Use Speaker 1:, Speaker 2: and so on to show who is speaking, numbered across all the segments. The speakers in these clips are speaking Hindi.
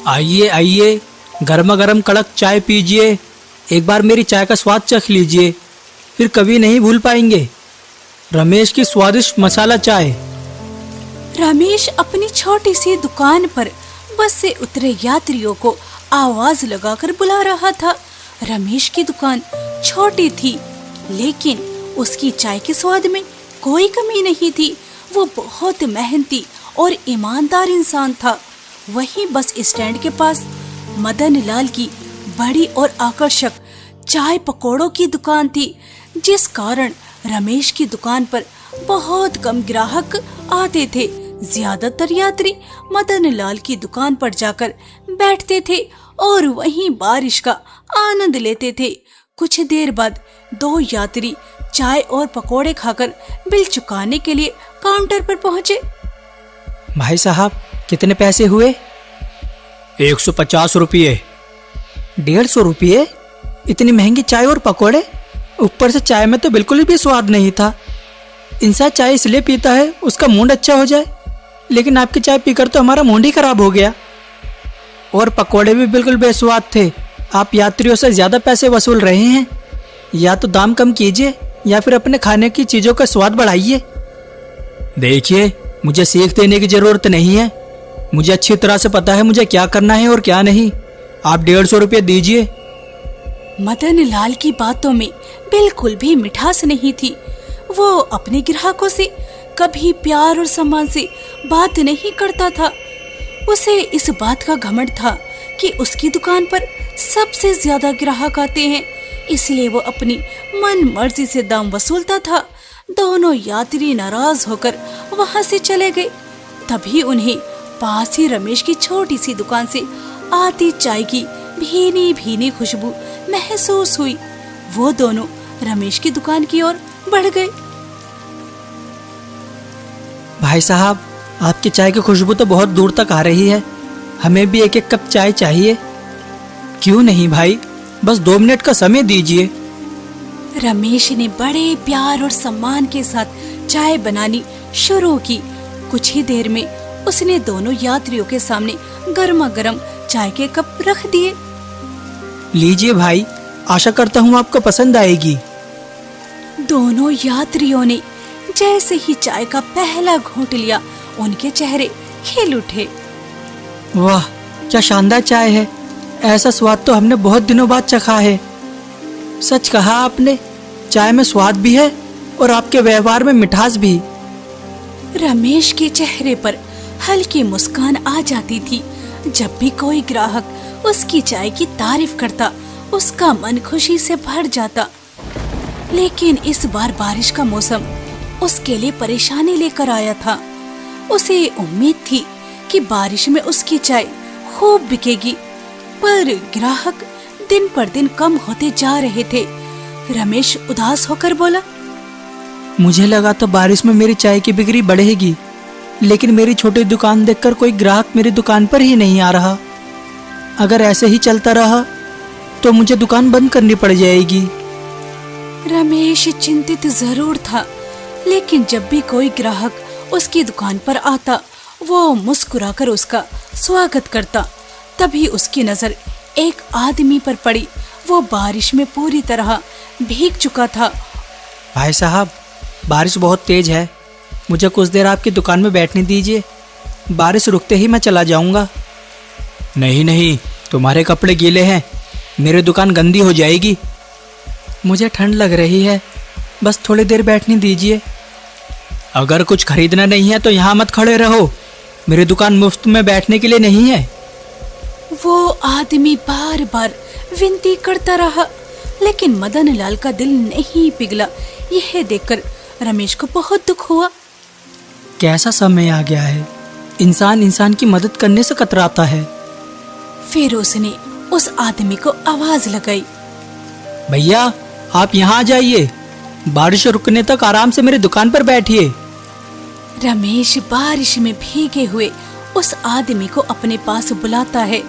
Speaker 1: आइए आइए, गर्मा गर्म कड़क चाय पीजिए। एक बार मेरी चाय का स्वाद चख लीजिए, फिर कभी नहीं भूल पाएंगे। रमेश की स्वादिष्ट मसाला चाय।
Speaker 2: रमेश अपनी छोटी सी दुकान पर बस से उतरे यात्रियों को आवाज लगाकर बुला रहा था। रमेश की दुकान छोटी थी, लेकिन उसकी चाय के स्वाद में कोई कमी नहीं थी। वो बहुत मेहनती और ईमानदार इंसान था। वहीं बस स्टैंड के पास मदन लाल की बड़ी और आकर्षक चाय पकौड़ों की दुकान थी, जिस कारण रमेश की दुकान पर बहुत कम ग्राहक आते थे। ज्यादातर यात्री मदन लाल की दुकान पर जाकर बैठते थे और वहीं बारिश का आनंद लेते थे। कुछ देर बाद दो यात्री चाय और पकौड़े खाकर बिल चुकाने के लिए काउंटर पर पहुंचे।
Speaker 1: भाई साहब, कितने पैसे हुए? 150 रुपये। 150 रुपये? इतनी महंगी चाय और पकौड़े? ऊपर से चाय में तो बिल्कुल भी स्वाद नहीं था। इंसान चाय इसलिए पीता है उसका मूड अच्छा हो जाए, लेकिन आपकी चाय पीकर तो हमारा मूड ही खराब हो गया। और पकौड़े भी बिल्कुल बेस्वाद थे। आप यात्रियों से ज्यादा पैसे वसूल रहे हैं। या तो दाम कम कीजिए या फिर अपने खाने की चीजों का स्वाद बढ़ाइए। देखिए, मुझे सीख देने की जरूरत नहीं है। मुझे अच्छी तरह से पता है मुझे क्या करना है और क्या नहीं। आप 150 रुपये दीजिए।
Speaker 2: मदन लाल की बातों में बिल्कुल भी मिठास नहीं थी। वो अपने ग्राहकों से कभी प्यार और सम्मान से बात नहीं करता था। उसे इस बात का घमंड था कि उसकी दुकान पर सबसे ज्यादा ग्राहक आते हैं, इसलिए वो अपनी मन मर्जी से दाम वसूलता था। दोनों यात्री नाराज होकर वहां से चले गए। तभी उन्हें पास ही रमेश की छोटी सी दुकान से आती चाय की भीनी भीनी खुशबू महसूस हुई। वो दोनों रमेश की दुकान की ओर बढ़ गए।
Speaker 1: भाई साहब, आपकी चाय की खुशबू तो बहुत दूर तक आ रही है। हमें भी एक एक कप चाय चाहिए। क्यों नहीं भाई, बस 2 मिनट का समय दीजिए।
Speaker 2: रमेश ने बड़े प्यार और सम्मान के साथ चाय बनानी शुरू की। कुछ ही देर में उसने दोनों यात्रियों के सामने गर्मा गर्म चाय के कप रख दिए।
Speaker 1: लीजिए भाई, आशा करता हूँ आपको पसंद आएगी।
Speaker 2: दोनों यात्रियों ने जैसे ही चाय का पहला घूंट लिया, उनके चेहरे खिल उठे।
Speaker 1: वाह, क्या शानदार चाय है। ऐसा स्वाद तो हमने बहुत दिनों बाद चखा है। सच कहा आपने, चाय में स्वाद भी है और आपके व्यवहार में मिठास भी।
Speaker 2: रमेश के चेहरे पर हल्की मुस्कान आ जाती थी। जब भी कोई ग्राहक उसकी चाय की तारीफ करता, उसका मन खुशी से भर जाता। लेकिन इस बार बारिश का मौसम उसके लिए परेशानी लेकर आया था। उसे उम्मीद थी कि बारिश में उसकी चाय खूब बिकेगी, पर ग्राहक दिन पर दिन कम होते जा रहे थे। रमेश उदास होकर बोला,
Speaker 1: मुझे लगा तो बारिश में मेरी चाय की बिक्री बढ़ेगी, लेकिन मेरी छोटी दुकान देखकर कोई ग्राहक मेरी दुकान पर ही नहीं आ रहा। अगर ऐसे ही चलता रहा तो मुझे दुकान बंद करनी पड़ जाएगी।
Speaker 2: रमेश चिंतित जरूर था, लेकिन जब भी कोई ग्राहक उसकी दुकान पर आता, वो मुस्कुराकर उसका स्वागत करता। तभी उसकी नजर एक आदमी पर पड़ी। वो बारिश में पूरी तरह भीग चुका था।
Speaker 1: भाई साहब, बारिश बहुत तेज है। मुझे कुछ देर आपकी दुकान में बैठने दीजिए। बारिश रुकते ही मैं चला जाऊंगा। नहीं नहीं, तुम्हारे कपड़े गीले हैं, मेरी दुकान गंदी हो जाएगी। मुझे ठंड लग रही है, बस थोड़ी देर बैठने दीजिए। अगर कुछ खरीदना नहीं है तो यहाँ मत खड़े रहो। मेरी दुकान मुफ्त में बैठने के लिए नहीं है।
Speaker 2: वो आदमी बार बार विनती करता रहा, लेकिन मदन लाल का दिल नहीं पिघला। यह देखकर रमेश को बहुत दुख हुआ।
Speaker 1: कैसा समय आ गया है, इंसान इंसान की मदद करने से कतराता है।
Speaker 2: फिर उसने उस आदमी को आवाज लगाई,
Speaker 1: भैया आप यहाँ आ जाइए। बारिश रुकने तक आराम से मेरी दुकान पर बैठिए।
Speaker 2: रमेश बारिश में भीगे हुए उस आदमी को अपने पास बुलाता है।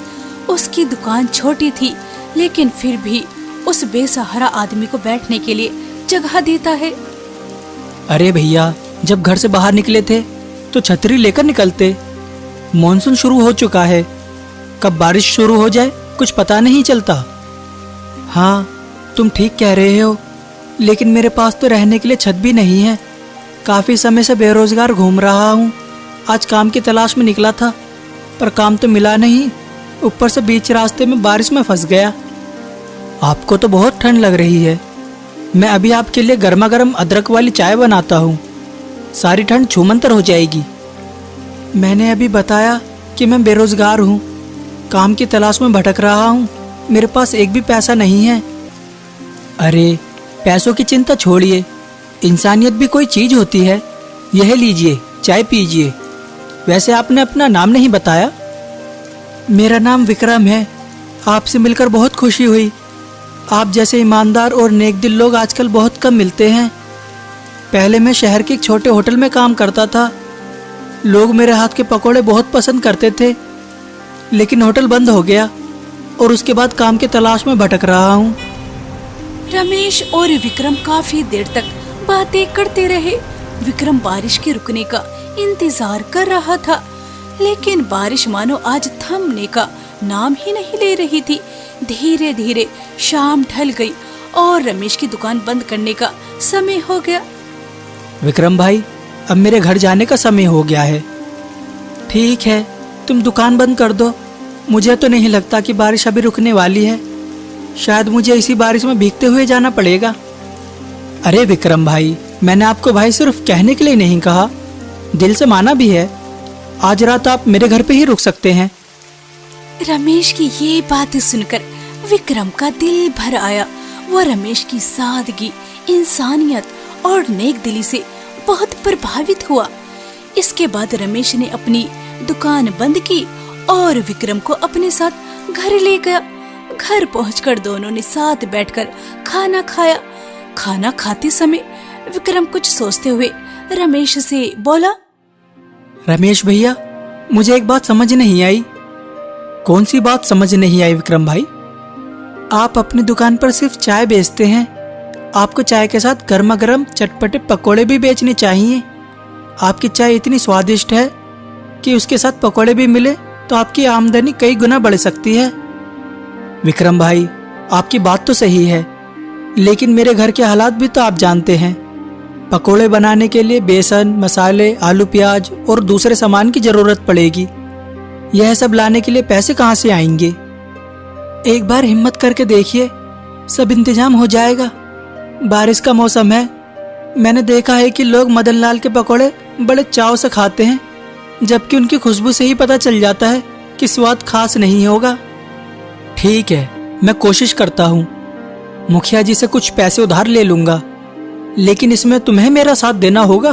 Speaker 2: उसकी दुकान छोटी थी, लेकिन फिर भी उस बेसहारा आदमी को बैठने के लिए जगह देता है।
Speaker 1: अरे भैया, जब घर से बाहर निकले थे तो छतरी लेकर निकलते। मॉनसून शुरू हो चुका है, कब बारिश शुरू हो जाए कुछ पता नहीं चलता। हाँ, तुम ठीक कह रहे हो, लेकिन मेरे पास तो रहने के लिए छत भी नहीं है। काफ़ी समय से बेरोजगार घूम रहा हूँ। आज काम की तलाश में निकला था, पर काम तो मिला नहीं। ऊपर से बीच रास्ते में बारिश में फंस गया। आपको तो बहुत ठंड लग रही है। मैं अभी आपके लिए गर्मा गर्म अदरक वाली चाय बनाता हूँ, सारी ठंड छूमंतर हो जाएगी। मैंने अभी बताया कि मैं बेरोजगार हूँ, काम की तलाश में भटक रहा हूँ। मेरे पास एक भी पैसा नहीं है। अरे, पैसों की चिंता छोड़िए, इंसानियत भी कोई चीज़ होती है। यह लीजिए, चाय पीजिए। वैसे आपने अपना नाम नहीं बताया। मेरा नाम विक्रम है। आपसे मिलकर बहुत खुशी हुई। आप जैसे ईमानदार और नेक दिल लोग आजकल बहुत कम मिलते हैं। पहले मैं शहर के एक छोटे होटल में काम करता था। लोग मेरे हाथ के पकौड़े बहुत पसंद करते थे, लेकिन होटल बंद हो गया और उसके बाद काम की तलाश में भटक रहा हूँ।
Speaker 2: रमेश और विक्रम काफी देर तक बातें करते रहे। विक्रम बारिश के रुकने का इंतजार कर रहा था, लेकिन बारिश मानो आज थमने का नाम ही नहीं ले रही थी। धीरे धीरे शाम ढल गई और रमेश की दुकान बंद करने का समय हो गया।
Speaker 1: विक्रम भाई, अब मेरे घर जाने का समय हो गया है। ठीक है, तुम दुकान बंद कर दो। मुझे तो नहीं लगता कि बारिश अभी रुकने वाली है। शायद मुझे इसी बारिश में भीगते हुए जाना पड़ेगा। अरे विक्रम भाई, मैंने आपको भाई सिर्फ कहने के लिए नहीं कहा, दिल से माना भी है। आज रात आप मेरे घर पे ही रुक सकते हैं।
Speaker 2: रमेश की ये बातें सुनकर विक्रम का दिल भर आया। वो रमेश की सादगी, इंसानियत और नेक दिली से बहुत प्रभावित हुआ। इसके बाद रमेश ने अपनी दुकान बंद की और विक्रम को अपने साथ घर ले गया। घर पहुंचकर दोनों ने साथ बैठकर खाना खाया। खाना खाते समय विक्रम कुछ सोचते हुए रमेश से बोला,
Speaker 1: रमेश भैया, मुझे एक बात समझ नहीं आई। कौन सी बात समझ नहीं आई विक्रम भाई? आप अपनी दुकान पर सिर्फ चाय बेचते हैं, आपको चाय के साथ गर्मा गर्म चटपटे पकोड़े भी बेचने चाहिए। आपकी चाय इतनी स्वादिष्ट है कि उसके साथ पकोड़े भी मिले तो आपकी आमदनी कई गुना बढ़ सकती है। विक्रम भाई, आपकी बात तो सही है, लेकिन मेरे घर के हालात भी तो आप जानते हैं। पकोड़े बनाने के लिए बेसन, मसाले, आलू प्याज और दूसरे सामान की जरूरत पड़ेगी। यह सब लाने के लिए पैसे कहाँ से आएंगे? एक बार हिम्मत करके देखिए, सब इंतजाम हो जाएगा। बारिश का मौसम है। मैंने देखा है कि लोग मदन लाल के पकोड़े बड़े चाव से खाते हैं, जबकि उनकी खुशबू से ही पता चल जाता है कि स्वाद खास नहीं होगा। ठीक है, मैं कोशिश करता हूँ। मुखिया जी से कुछ पैसे उधार ले लूंगा, लेकिन इसमें तुम्हें मेरा साथ देना होगा।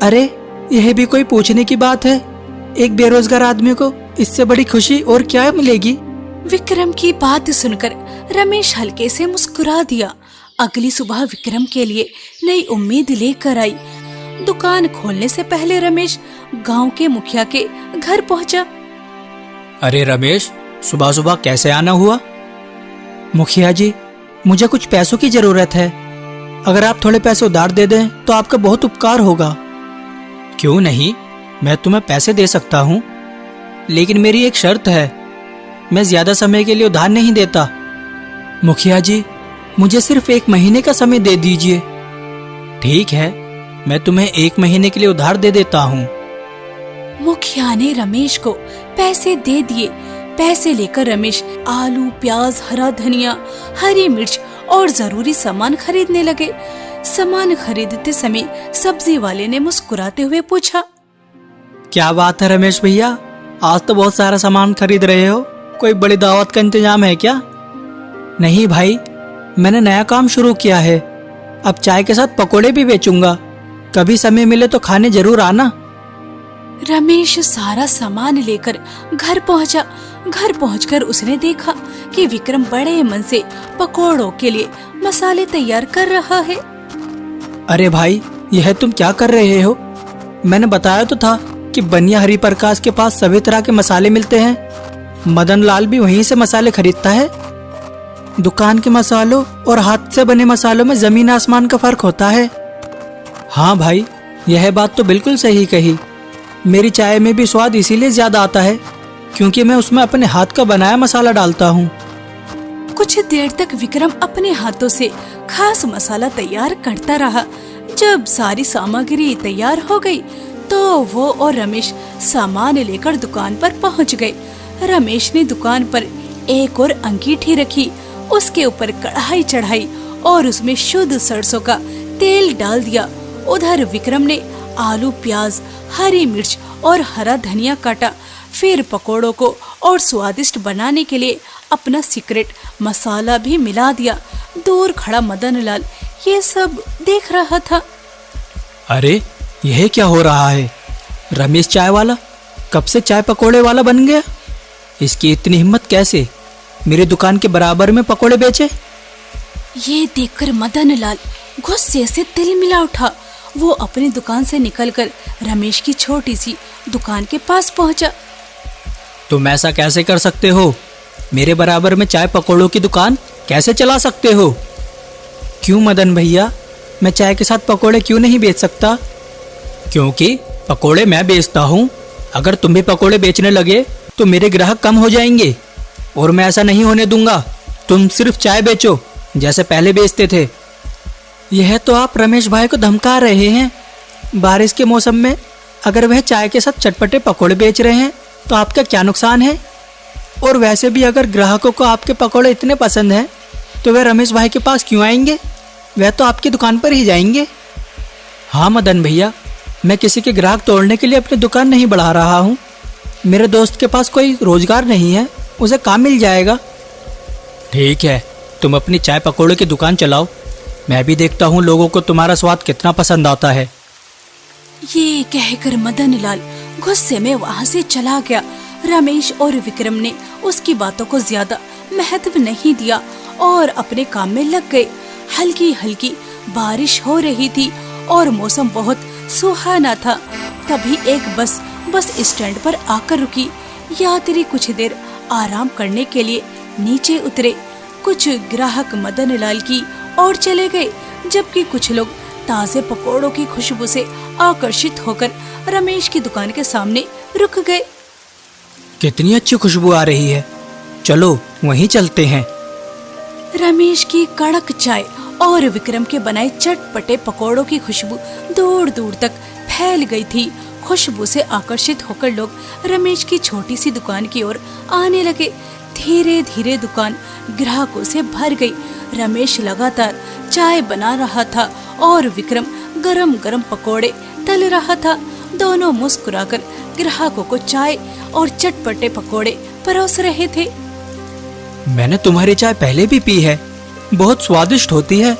Speaker 1: अरे, यह भी कोई पूछने की बात है? एक बेरोजगार आदमी को इससे बड़ी खुशी और क्या मिलेगी?
Speaker 2: विक्रम की बात सुनकर रमेश हल्के से मुस्कुरा दिया। अगली सुबह विक्रम के लिए नई उम्मीद लेकर आई। दुकान खोलने से पहले रमेश गांव के मुखिया के घर पहुंचा।
Speaker 1: अरे रमेश, सुबह सुबह कैसे आना हुआ? मुखिया जी, मुझे कुछ पैसों की जरूरत है। अगर आप थोड़े पैसे उधार दे दें तो आपका बहुत उपकार होगा। क्यों नहीं, मैं तुम्हें पैसे दे सकता हूँ, लेकिन मेरी एक शर्त है। मैं ज्यादा समय के लिए उधार नहीं देता। मुखिया जी, मुझे सिर्फ 1 महीने का समय दे दीजिए। ठीक है, मैं तुम्हें 1 महीने के लिए उधार दे देता हूँ।
Speaker 2: मुखिया ने रमेश को पैसे दे दिए। पैसे लेकर रमेश आलू, प्याज, हरा धनिया, हरी मिर्च और जरूरी सामान खरीदने लगे। सामान खरीदते समय सब्जी वाले ने मुस्कुराते हुए पूछा,
Speaker 1: क्या बात है रमेश भैया, आज तो बहुत सारा सामान खरीद रहे हो। कोई बड़ी दावत का इंतजाम है क्या? नहीं भाई, मैंने नया काम शुरू किया है। अब चाय के साथ पकोड़े भी बेचूंगा। कभी समय मिले तो खाने जरूर आना।
Speaker 2: रमेश सारा सामान लेकर घर पहुंचा। घर पहुंचकर उसने देखा कि विक्रम बड़े मन से पकोड़ों के लिए मसाले तैयार कर रहा है।
Speaker 1: अरे भाई, यह तुम क्या कर रहे हो? मैंने बताया तो था कि बनिया हरि प्रकाश के पास सभी तरह के मसाले मिलते हैं। मदन लाल भी वहीं से मसाले खरीदता है। दुकान के मसालों और हाथ से बने मसालों में जमीन आसमान का फर्क होता है। हाँ भाई, यह बात तो बिल्कुल सही कही। मेरी चाय में भी स्वाद इसीलिए ज्यादा आता है क्योंकि मैं उसमें अपने हाथ का बनाया मसाला डालता हूँ।
Speaker 2: कुछ देर तक विक्रम अपने हाथों से खास मसाला तैयार करता रहा। जब सारी सामग्री तैयार हो गई तो वो और रमेश सामान लेकर दुकान पर पहुंच गए। रमेश ने दुकान पर एक और अंगीठी रखी, उसके ऊपर कढ़ाई चढ़ाई और उसमें शुद्ध सरसों का तेल डाल दिया। उधर विक्रम ने आलू, प्याज, हरी मिर्च और हरा धनिया काटा। फिर पकोड़ों को और स्वादिष्ट बनाने के लिए अपना सीक्रेट मसाला भी मिला दिया। दूर खड़ा मदन लाल ये सब देख रहा था।
Speaker 1: अरे यह क्या हो रहा है? रमेश चाय वाला कब से चाय पकोड़े वाला बन गया? इसकी इतनी हिम्मत कैसे मेरी दुकान के बराबर में पकोड़े बेचे?
Speaker 2: ये देखकर मदन लाल गुस्से से तिलमिला उठा। वो अपनी दुकान से निकलकर रमेश की छोटी सी दुकान के पास पहुंचा।
Speaker 1: तुम ऐसा कैसे कर सकते हो? मेरे बराबर में चाय पकोड़ों की दुकान कैसे चला सकते हो? क्यों मदन भैया, मैं चाय के साथ पकोड़े क्यों नहीं बेच सकता? क्योंकि पकोड़े मैं बेचता हूँ। अगर तुम भी पकोड़े बेचने लगे तो मेरे ग्राहक कम हो जाएंगे और मैं ऐसा नहीं होने दूंगा। तुम सिर्फ चाय बेचो जैसे पहले बेचते थे। यह तो आप रमेश भाई को धमका रहे हैं। बारिश के मौसम में अगर वह चाय के साथ चटपटे पकोड़े बेच रहे हैं तो आपका क्या नुकसान है? और वैसे भी अगर ग्राहकों को आपके पकोड़े इतने पसंद हैं तो वह रमेश भाई के पास क्यों आएंगे? वह तो आपकी दुकान पर ही जाएंगे। हाँ मदन भैया, मैं किसी के ग्राहक तोड़ने के लिए अपनी दुकान नहीं बढ़ा रहा हूँ। मेरे दोस्त के पास कोई रोजगार नहीं है, उसे काम मिल जाएगा। ठीक है, तुम अपनी चाय पकोड़े की दुकान चलाओ। मैं भी देखता हूँ लोगों को तुम्हारा स्वाद कितना पसंद आता है।
Speaker 2: ये कहकर मदन लाल गुस्से में वहाँ से चला गया। रमेश और विक्रम ने उसकी बातों को ज्यादा महत्व नहीं दिया और अपने काम में लग गए। हल्की हल्की बारिश हो रही थी और मौसम बहुत सुहाना था। तभी एक बस स्टैंड पर आकर रुकी। यात्री कुछ देर आराम करने के लिए नीचे उतरे। कुछ ग्राहक मदन लाल की ओर चले गए, जबकि कुछ लोग ताजे पकोड़ों की खुशबू से आकर्षित होकर रमेश की दुकान के सामने रुक गए।
Speaker 1: कितनी अच्छी खुशबू आ रही है, चलो वहीं चलते हैं।
Speaker 2: रमेश की कड़क चाय और विक्रम के बनाए चटपटे पकोड़ों की खुशबू दूर दूर तक फैल गई थी। खुशबू से आकर्षित होकर लोग रमेश की छोटी सी दुकान की ओर आने लगे। धीरे धीरे दुकान ग्राहकों से भर गई। रमेश लगातार चाय बना रहा था और विक्रम गरम गरम पकोड़े तल रहा था। दोनों मुस्कुराकर ग्राहकों को चाय और चटपटे पकोड़े परोस रहे थे।
Speaker 1: मैंने तुम्हारी चाय पहले भी पी है, बहुत स्वादिष्ट होती है,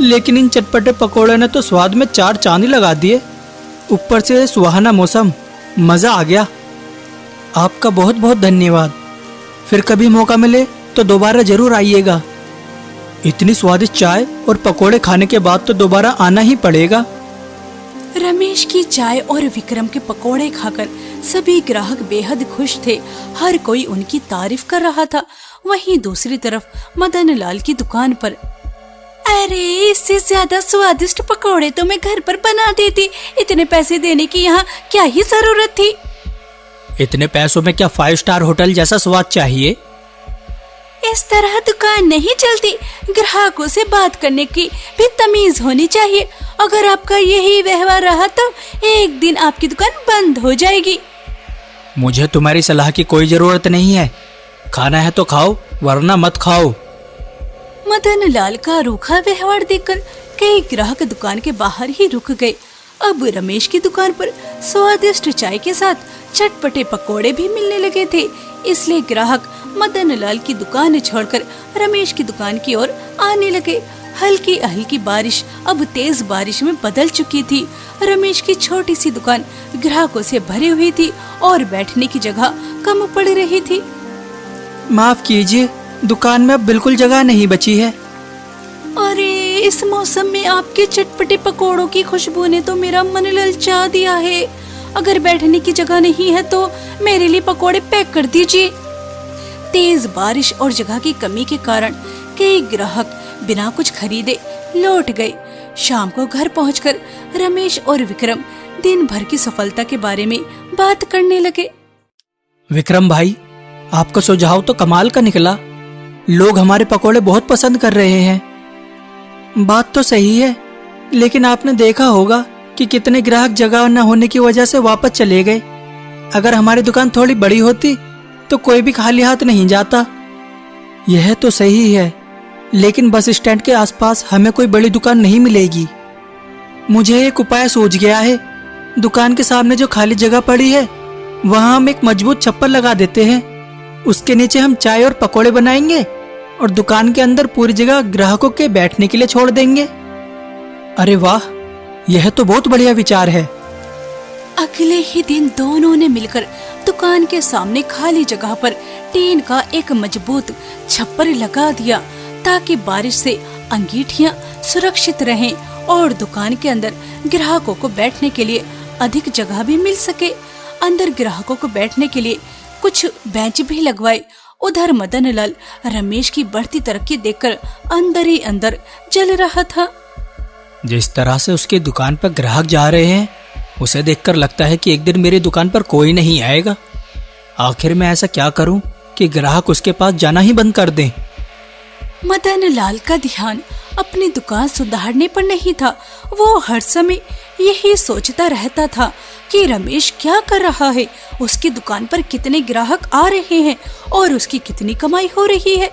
Speaker 1: लेकिन इन चटपटे पकोड़े ने तो स्वाद में चार चांद लगा दिए। ऊपर से सुहाना मौसम, मजा आ गया। आपका बहुत बहुत धन्यवाद। फिर कभी मौका मिले तो दोबारा जरूर आइएगा। इतनी स्वादिष्ट चाय और पकोड़े खाने के बाद तो दोबारा आना ही पड़ेगा।
Speaker 2: रमेश की चाय और विक्रम के पकोड़े खाकर सभी ग्राहक बेहद खुश थे। हर कोई उनकी तारीफ कर रहा था। वहीं दूसरी तरफ मदन लाल की दुकान पर, अरे इससे ज्यादा स्वादिष्ट पकोड़े तो मैं घर पर बना देती। इतने पैसे देने की यहाँ क्या ही जरूरत थी?
Speaker 1: इतने पैसों में क्या 5 स्टार होटल जैसा स्वाद चाहिए?
Speaker 2: इस तरह दुकान नहीं चलती। ग्राहकों से बात करने की भी तमीज होनी चाहिए। अगर आपका यही व्यवहार रहा तो एक दिन आपकी दुकान बंद हो जाएगी।
Speaker 1: मुझे तुम्हारी सलाह की कोई जरूरत नहीं है। खाना है तो खाओ, वरना मत खाओ।
Speaker 2: मदन लाल का रूखा व्यवहार देखकर कई ग्राहक दुकान के बाहर ही रुक गए। अब रमेश की दुकान पर स्वादिष्ट चाय के साथ चटपटे पकोड़े भी मिलने लगे थे, इसलिए ग्राहक मदन लाल की दुकान छोड़कर रमेश की दुकान की ओर आने लगे। हल्की हल्की बारिश अब तेज बारिश में बदल चुकी थी। रमेश की छोटी सी दुकान ग्राहकों से भरी हुई थी और बैठने की जगह कम पड़ रही थी।
Speaker 1: माफ कीजिए, दुकान में अब बिल्कुल जगह नहीं बची है।
Speaker 2: अरे इस मौसम में आपके चटपटे पकोड़ों की खुशबू ने तो मेरा मन ललचा दिया है। अगर बैठने की जगह नहीं है तो मेरे लिए पकोड़े पैक कर दीजिए। तेज बारिश और जगह की कमी के कारण कई ग्राहक बिना कुछ खरीदे लौट गए। शाम को घर पहुंचकर रमेश और विक्रम दिन भर की सफलता के बारे में बात करने लगे।
Speaker 1: विक्रम भाई, आपका सुझाव तो कमाल का निकला। लोग हमारे पकोड़े बहुत पसंद कर रहे हैं। बात तो सही है, लेकिन आपने देखा होगा कि कितने ग्राहक जगह न होने की वजह से वापस चले गए। अगर हमारी दुकान थोड़ी बड़ी होती तो कोई भी खाली हाथ नहीं जाता। यह तो सही है, लेकिन बस स्टैंड के आसपास हमें कोई बड़ी दुकान नहीं मिलेगी। मुझे एक उपाय सूझ गया है। दुकान के सामने जो खाली जगह पड़ी है वहां हम एक मजबूत छप्पर लगा देते हैं। उसके नीचे हम चाय और पकोड़े बनाएंगे और दुकान के अंदर पूरी जगह ग्राहकों के बैठने के लिए छोड़ देंगे। अरे वाह, यह तो बहुत बढ़िया विचार है।
Speaker 2: अगले ही दिन दोनों ने मिलकर दुकान के सामने खाली जगह पर टीन का एक मजबूत छप्पर लगा दिया, ताकि बारिश से अंगीठियां सुरक्षित रहें और दुकान के अंदर ग्राहकों को बैठने के लिए अधिक जगह भी मिल सके। अंदर ग्राहकों को बैठने के लिए कुछ बेंच भी लगवाए। उधर मदन लाल रमेश की बढ़ती तरक्की देखकर अंदर ही अंदर जल रहा था।
Speaker 1: जिस तरह से उसकी दुकान पर ग्राहक जा रहे हैं, उसे देखकर लगता है कि एक दिन मेरी दुकान पर कोई नहीं आएगा। आखिर मैं ऐसा क्या करूं कि ग्राहक उसके पास जाना ही बंद कर दें।
Speaker 2: मदन लाल का ध्यान अपनी दुकान सुधारने पर नहीं था। वो हर समय यही सोचता रहता था कि रमेश क्या कर रहा है, उसकी दुकान पर कितने ग्राहक आ रहे हैं और उसकी कितनी कमाई हो रही है।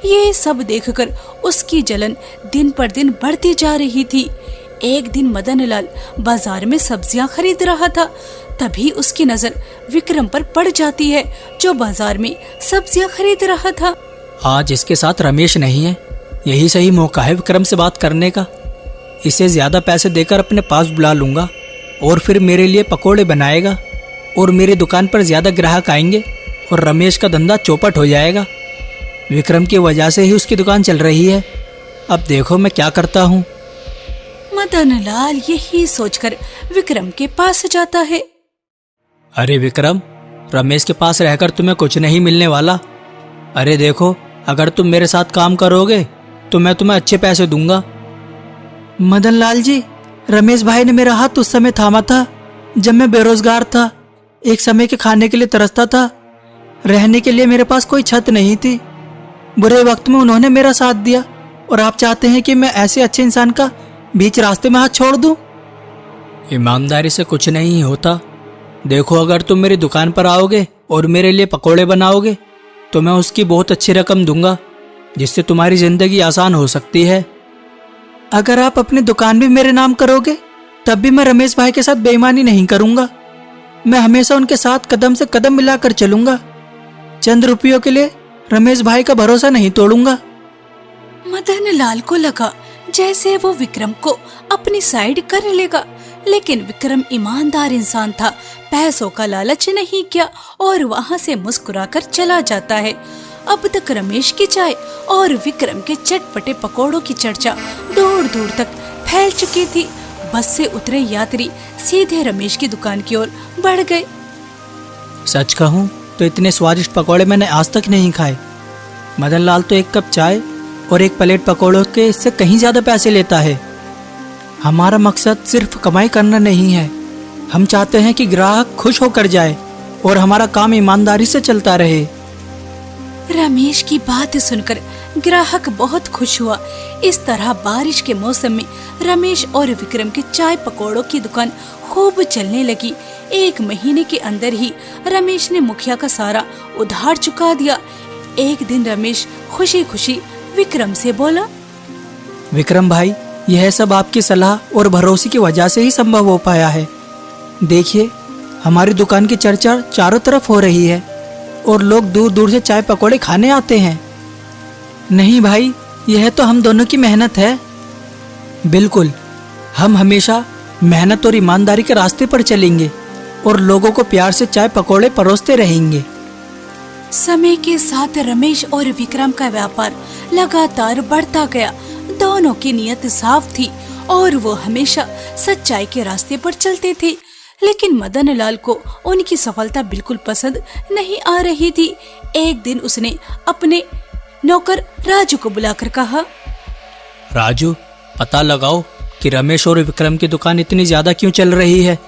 Speaker 2: ये सब देखकर उसकी जलन दिन पर दिन बढ़ती जा रही थी। एक दिन मदन लाल बाजार में सब्जियां खरीद रहा था, तभी उसकी नजर विक्रम पर पड़ जाती है, जो बाजार में सब्जियां खरीद रहा था।
Speaker 1: आज इसके साथ रमेश नहीं है, यही सही मौका है विक्रम से बात करने का। इसे ज्यादा पैसे देकर अपने पास बुला लूंगा और फिर मेरे लिए पकोड़े बनाएगा और मेरी दुकान पर ज्यादा ग्राहक आएंगे और रमेश का धंधा चौपट हो जाएगा। विक्रम की वजह से ही उसकी दुकान चल रही है। अब देखो मैं क्या करता हूँ।
Speaker 2: मदन लाल यही सोचकर विक्रम के पास जाता है।
Speaker 1: अरे विक्रम, रमेश के पास रहकर तुम्हें कुछ नहीं मिलने वाला। अरे देखो, अगर तुम मेरे साथ काम करोगे तो मैं तुम्हें अच्छे पैसे दूंगा। मदन लाल जी, रमेश भाई ने मेरा हाथ उस समय थामा था जब मैं बेरोजगार था, एक समय के खाने के लिए तरसता था। रहने के लिए मेरे पास कोई छत नहीं थी। बुरे वक्त में उन्होंने मेरा साथ दिया और आप चाहते हैं कि मैं ऐसे अच्छे इंसान का बीच रास्ते में हाथ छोड़ दूं? ईमानदारी से कुछ नहीं होता। देखो, अगर तुम मेरी दुकान पर आओगे और मेरे लिए पकोड़े बनाओगे तो मैं उसकी बहुत अच्छी रकम दूंगा, जिससे तुम्हारी जिंदगी आसान हो सकती है। अगर आप अपनी दुकान भी मेरे नाम करोगे तब भी मैं रमेश भाई के साथ बेईमानी नहीं करूंगा। मैं हमेशा उनके साथ कदम से कदम मिलाकर चलूंगा। चंद रुपयों के लिए रमेश भाई का भरोसा नहीं तोड़ूंगा।
Speaker 2: मदन लाल को लगा जैसे वो विक्रम को अपनी साइड कर लेगा, लेकिन विक्रम ईमानदार इंसान था, पैसों का लालच नहीं किया और वहाँ से मुस्कुराकर चला जाता है। अब तक रमेश की चाय और विक्रम के चटपटे पकोड़ों की चर्चा दूर दूर तक फैल चुकी थी। बस से उतरे यात्री सीधे रमेश की दुकान की ओर बढ़ गए।
Speaker 1: सच कहूं तो इतने स्वादिष्ट पकोड़े मैंने आज तक नहीं खाए। मदन लाल तो एक कप चाय और एक प्लेट पकोड़ों के इससे कहीं ज्यादा पैसे लेता है। हमारा मकसद सिर्फ कमाई करना नहीं है, हम चाहते हैं कि ग्राहक खुश होकर जाए और हमारा काम ईमानदारी से चलता रहे।
Speaker 2: रमेश की बात सुनकर ग्राहक बहुत खुश हुआ। इस तरह बारिश के मौसम में रमेश और विक्रम के चाय पकोड़ों की दुकान खूब चलने लगी। 1 महीने के अंदर ही रमेश ने मुखिया का सारा उधार चुका दिया। एक दिन रमेश खुशी खुशी विक्रम से बोला,
Speaker 1: विक्रम भाई, यह सब आपकी सलाह और भरोसे की वजह से ही संभव हो पाया है। देखिए, हमारी दुकान की चर्चा चारों तरफ हो रही है और लोग दूर दूर से चाय पकोड़े खाने आते हैं। नहीं भाई, यह तो हम दोनों की मेहनत है। बिल्कुल, हम हमेशा मेहनत और ईमानदारी के रास्ते पर चलेंगे और लोगों को प्यार से चाय पकोड़े परोसते रहेंगे।
Speaker 2: समय के साथ रमेश और विक्रम का व्यापार लगातार बढ़ता गया। दोनों की नीयत साफ थी और वो हमेशा सच्चाई के रास्ते पर चलते थे। लेकिन मदन लाल को उनकी सफलता बिल्कुल पसंद नहीं आ रही थी। एक दिन उसने अपने नौकर राजू को बुलाकर कहा,
Speaker 1: राजू, पता लगाओ कि रमेश और विक्रम की दुकान इतनी ज्यादा क्यों चल रही है।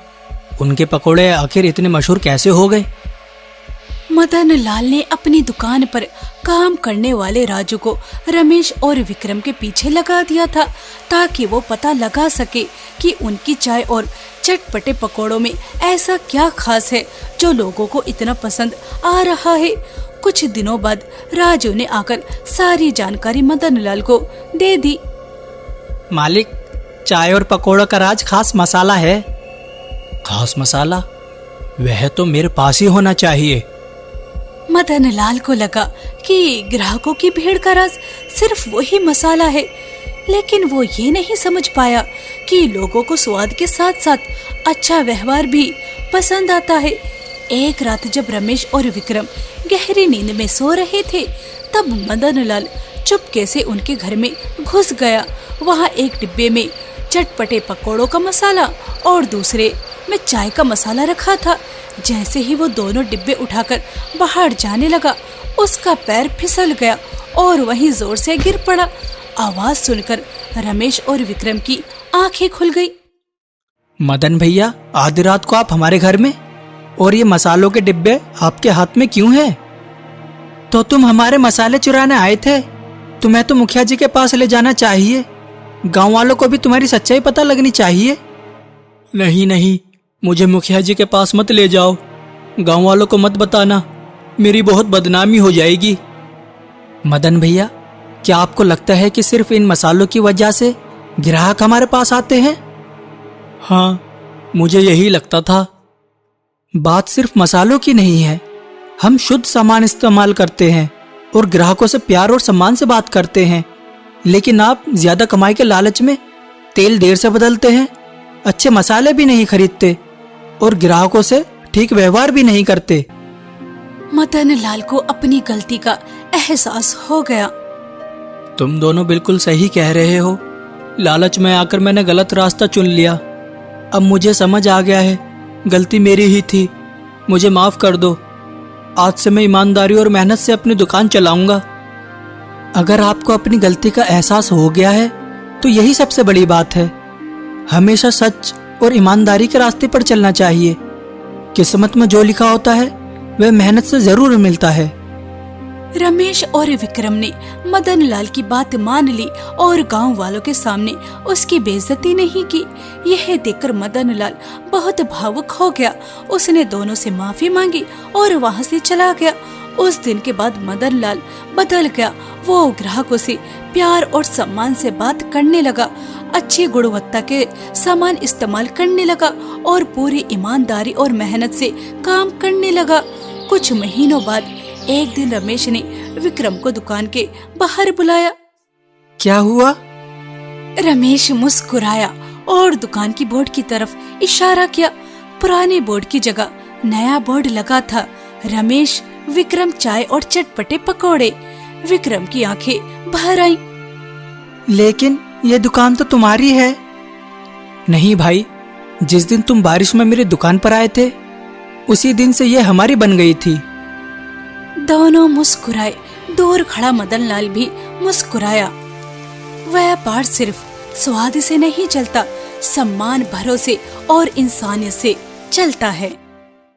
Speaker 1: उनके पकोड़े आखिर इतने मशहूर कैसे हो गए।
Speaker 2: मदन लाल ने अपनी दुकान पर काम करने वाले राजू को रमेश और विक्रम के पीछे लगा दिया था, ताकि वो पता लगा सके कि उनकी चाय और चटपटे पकौड़ों में ऐसा क्या खास है जो लोगों को इतना पसंद आ रहा है। कुछ दिनों बाद राजू ने आकर सारी जानकारी मदन लाल को दे दी।
Speaker 1: मालिक, चाय और पकौड़ों का राज खास मसाला है। खास मसाला? वह तो मेरे पास ही होना चाहिए।
Speaker 2: मदन लाल को लगा कि ग्राहकों की भीड़ का राज सिर्फ वही मसाला है, लेकिन वो ये नहीं समझ पाया कि लोगों को स्वाद के साथ साथ अच्छा व्यवहार भी पसंद आता है। एक रात जब रमेश और विक्रम गहरी नींद में सो रहे थे, तब मदन लाल चुपके से उनके घर में घुस गया। वहाँ एक डिब्बे में चटपटे पकौड़ों का मसाला और दूसरे में चाय का मसाला रखा था। जैसे ही वो दोनों डिब्बे उठाकर बाहर जाने लगा, उसका पैर फिसल गया और वहीं जोर से गिर पड़ा। आवाज सुनकर रमेश और विक्रम की आंखें खुल गई।
Speaker 1: मदन भैया, आधी रात को आप हमारे घर में, और ये मसालों के डिब्बे आपके हाथ में क्यों हैं? तो तुम हमारे मसाले चुराने आए थे? तुम्हें तो मुखिया जी के पास ले जाना चाहिए। गांव वालों को भी तुम्हारी सच्चाई पता लगनी चाहिए। नहीं नहीं, मुझे मुखिया जी के पास मत ले जाओ। गांव वालों को मत बताना, मेरी बहुत बदनामी हो जाएगी। मदन भैया, क्या आपको लगता है कि सिर्फ इन मसालों की वजह से ग्राहक हमारे पास आते हैं? हाँ, मुझे यही लगता था। बात सिर्फ मसालों की नहीं है। हम शुद्ध सामान इस्तेमाल करते हैं और ग्राहकों से प्यार और सम्मान से बात करते हैं, लेकिन आप ज्यादा कमाई के लालच में तेल देर से बदलते हैं, अच्छे मसाले भी नहीं खरीदते और ग्राहकों से ठीक व्यवहार भी नहीं करते।
Speaker 2: मदन लाल को अपनी गलती का एहसास हो गया।
Speaker 1: तुम दोनों बिल्कुल सही कह रहे हो। लालच में आकर मैंने गलत रास्ता चुन लिया। अब मुझे समझ आ गया है, गलती मेरी ही थी। मुझे माफ कर दो। आज से मैं ईमानदारी और मेहनत से अपनी दुकान चलाऊंगा। अगर आपको अपनी गलती का एहसास हो गया है तो यही सबसे बड़ी बात है। हमेशा सच और ईमानदारी के रास्ते पर चलना चाहिए। किस्मत में जो लिखा होता है वह मेहनत से जरूर मिलता है।
Speaker 2: रमेश और विक्रम ने मदन लाल की बात मान ली और गांव वालों के सामने उसकी बेइज्जती नहीं की। यह देखकर मदन लाल बहुत भावुक हो गया। उसने दोनों से माफी मांगी और वहां से चला गया। उस दिन के बाद मदन लाल बदल गया। वो ग्राहकों से प्यार और सम्मान से बात करने लगा, अच्छी गुणवत्ता के सामान इस्तेमाल करने लगा और पूरी ईमानदारी और मेहनत से काम करने लगा। कुछ महीनों बाद एक दिन रमेश ने विक्रम को दुकान के बाहर बुलाया।
Speaker 1: क्या हुआ?
Speaker 2: रमेश मुस्कुराया और दुकान की बोर्ड की तरफ इशारा किया। पुराने बोर्ड की जगह नया बोर्ड लगा था। रमेश, विक्रम चाय और चटपटे पकौड़े। विक्रम की आंखें बाहर आईं।
Speaker 1: लेकिन ये दुकान तो तुम्हारी है। नहीं भाई, जिस दिन तुम बारिश में मेरी दुकान पर आए थे उसी दिन से ये हमारी बन गई थी।
Speaker 2: दोनों मुस्कुराए। दूर खड़ा मदन लाल भी मुस्कुराया। व्यापार सिर्फ स्वाद से नहीं चलता, सम्मान, भरोसे और इंसानियत से चलता है।